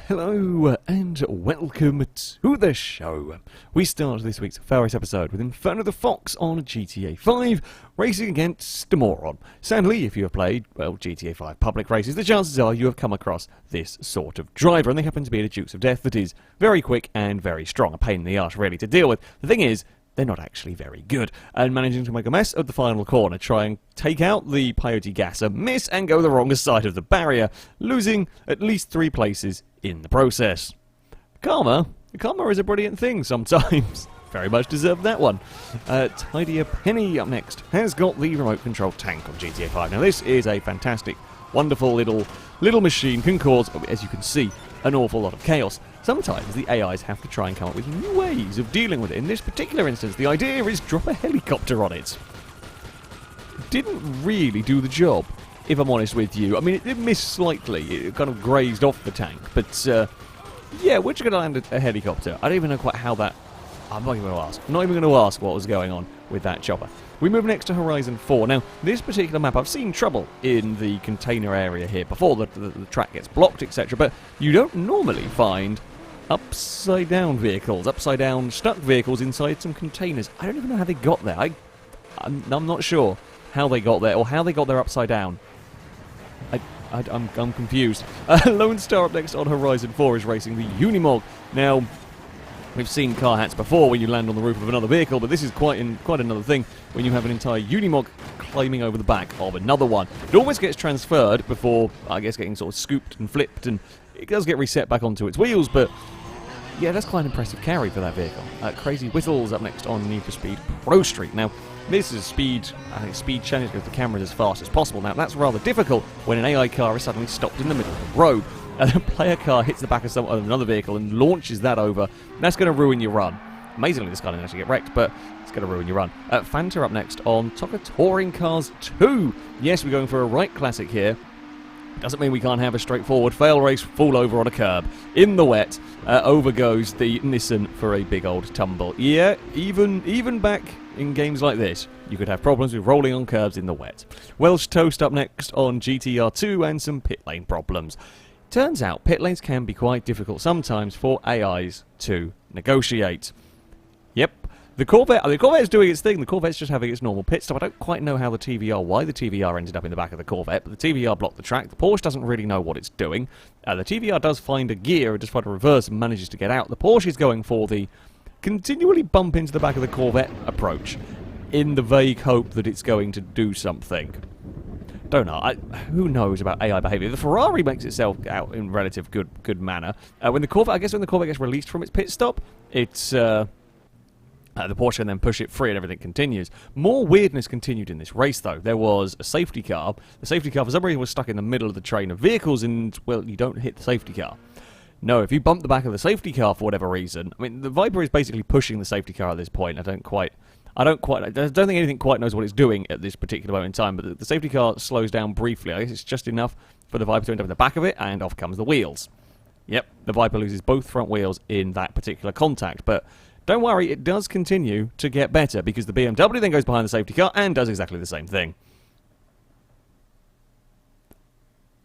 Hello and welcome to the show. We start this week's Failrace episode with Inferno the Fox on GTA 5, racing against a moron. Sadly, if you have played, well, GTA 5 public races, the chances are you have come across this sort of driver, and they happen to be the Dukes of Death that is very quick and very strong. A pain in the arse, really, to deal with. The thing is, they're not actually very good, and managing to make a mess of the final corner, try and take out the Peyote Gasser, miss and go the wrong side of the barrier, losing at least 3 places in the process. Karma is a brilliant thing sometimes. Very much deserved that one. Tidier Penny up next has got the remote control tank on GTA 5. Now this is a fantastic, wonderful little machine, can cause, as you can see, an awful lot of chaos. Sometimes the AIs have to try and come up with new ways of dealing with it. In this particular instance, the idea is drop a helicopter on it. Didn't really do the job, if I'm honest with you. I mean, it did miss slightly. It kind of grazed off the tank. But, yeah, we're just going to land a helicopter. I don't even know quite how that... I'm not even going to ask. I'm not even going to ask what was going on with that chopper. We move next to Horizon 4. Now, this particular map, I've seen trouble in the container area here before the track gets blocked, etc. But you don't normally find upside-down vehicles, upside-down stuck vehicles inside some containers. I don't even know how they got there. I'm not sure how they got there, or how they got there upside down. I'm confused. Lonestar up next on Horizon 4 is racing the Unimog. Now, we've seen car hats before when you land on the roof of another vehicle, but this is quite another thing when you have an entire Unimog climbing over the back of another one. It always gets transferred before, I guess, getting sort of scooped and flipped, and it does get reset back onto its wheels, but yeah, that's quite an impressive carry for that vehicle. Crazy Whistles up next on Need for Speed Prostreet. Now, this is speed challenge with the cameras as fast as possible. Now, that's rather difficult when an AI car is suddenly stopped in the middle of the road. And a player car hits the back of another vehicle and launches that over. That's going to ruin your run. Amazingly, this car didn't actually get wrecked, but it's going to ruin your run. Fanta up next on TOCA Touring Cars 2. Yes, we're going for a right classic here. Doesn't mean we can't have a straightforward fail race, fall over on a curb. In the wet, over goes the Nissan for a big old tumble. Yeah, even back in games like this, you could have problems with rolling on curbs in the wet. WELSHtoast up next on GTR 2 and some pit lane problems. Turns out pit lanes can be quite difficult sometimes for AIs to negotiate. Yep. The Corvette is doing its thing. The Corvette's just having its normal pit stop. I don't quite know how why the TVR ended up in the back of the Corvette, but the TVR blocked the track. The Porsche doesn't really know what it's doing. The TVR does find a gear and just try to reverse and manages to get out. The Porsche is going for the continually bump into the back of the Corvette approach in the vague hope that it's going to do something. Don't know. Who knows about AI behaviour? The Ferrari makes itself out in relative good manner. When the Corvette gets released from its pit stop, it's the Porsche can then push it free and everything continues. More weirdness continued in this race, though. There was a safety car. The safety car, for some reason, was stuck in the middle of the train of vehicles, and, well, you don't hit the safety car. No, if you bump the back of the safety car for whatever reason... I mean, the Viper is basically pushing the safety car at this point. I don't think anything quite knows what it's doing at this particular moment in time, but the safety car slows down briefly. I guess it's just enough for the Viper to end up in the back of it, and off comes the wheels. Yep, the Viper loses both front wheels in that particular contact, but don't worry, it does continue to get better, because the BMW then goes behind the safety car and does exactly the same thing.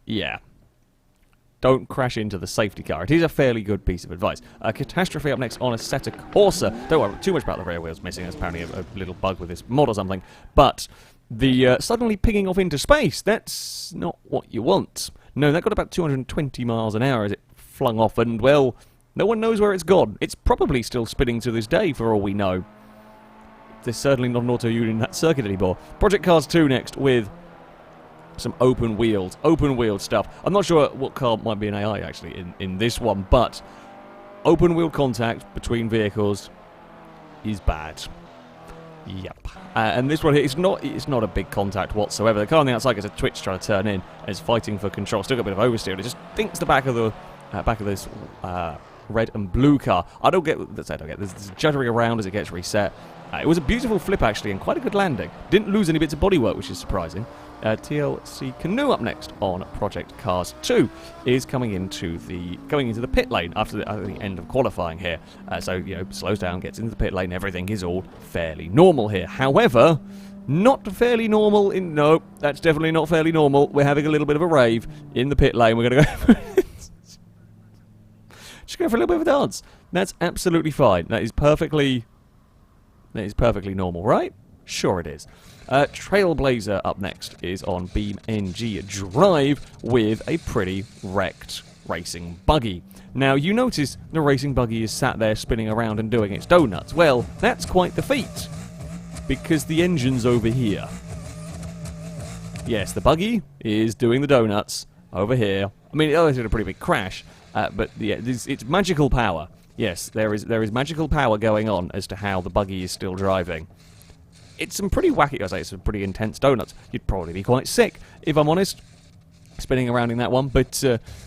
Yeah. Don't crash into the safety car. It is a fairly good piece of advice. Catastrophe up next on Assetto Corsa. Don't worry too much about the rear wheels missing. There's apparently a little bug with this mod or something. But the suddenly pinging off into space, that's not what you want. No, that got about 220 miles an hour as it flung off, and, well, no one knows where it's gone. It's probably still spinning to this day, for all we know. There's certainly not an auto-unit in that circuit anymore. Project Cars 2 next with some open-wheeled stuff. I'm not sure what car might be an AI, actually, in this one, but open-wheel contact between vehicles is bad. Yep. And this one here, it's not a big contact whatsoever. The car on the outside gets a twitch trying to turn in and is fighting for control. Still got a bit of oversteer, and it just thinks the back of this red and blue car. I don't get this. There's juddering around as it gets reset. It was a beautiful flip, actually, and quite a good landing. Didn't lose any bits of bodywork, which is surprising. TLC Canoe up next on Project Cars 2 is going into the pit lane after the end of qualifying here. So, you know, slows down, gets into the pit lane, everything is all fairly normal here. However, not fairly normal in... No, that's definitely not fairly normal. We're having a little bit of a rave in the pit lane. We're going to go... Just go for a little bit of a dance. That's absolutely fine. That is perfectly normal, right? Sure it is. Trailblazer up next is on BeamNG Drive with a pretty wrecked racing buggy. Now, you notice the racing buggy is sat there spinning around and doing its donuts. Well, that's quite the feat, because the engine's over here. Yes, the buggy is doing the donuts over here. I mean, it always had a pretty big crash, but yeah, it's magical power. Yes, there is magical power going on as to how the buggy is still driving. It's some pretty wacky, I say, it's some pretty intense donuts. You'd probably be quite sick, if I'm honest, spinning around in that one. But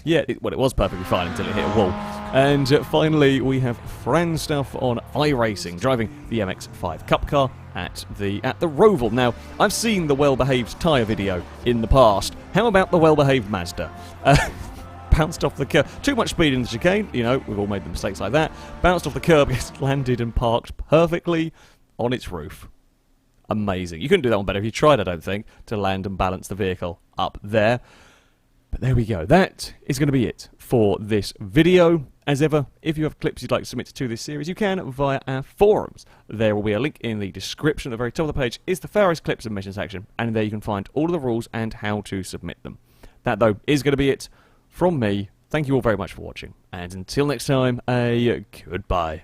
yeah, it was perfectly fine until it hit a wall. And finally, we have Fran stuff on iRacing, driving the MX-5 Cup car at the Roval. Now, I've seen the well-behaved tyre video in the past. How about the well-behaved Mazda? Bounced off the curb. Too much speed in the chicane, you know, we've all made the mistakes like that. Bounced off the curb, it's landed and parked perfectly on its roof. Amazing. You couldn't do that one better if you tried, I don't think, to land and balance the vehicle up there. But there we go. That is going to be it for this video. As ever, if you have clips you'd like to submit to this series, you can via our forums. There will be a link in the description. At the very top of the page is the Failrace clip submission section, and there you can find all of the rules and how to submit them. That, though, is going to be it from me. Thank you all very much for watching, and until next time, a goodbye.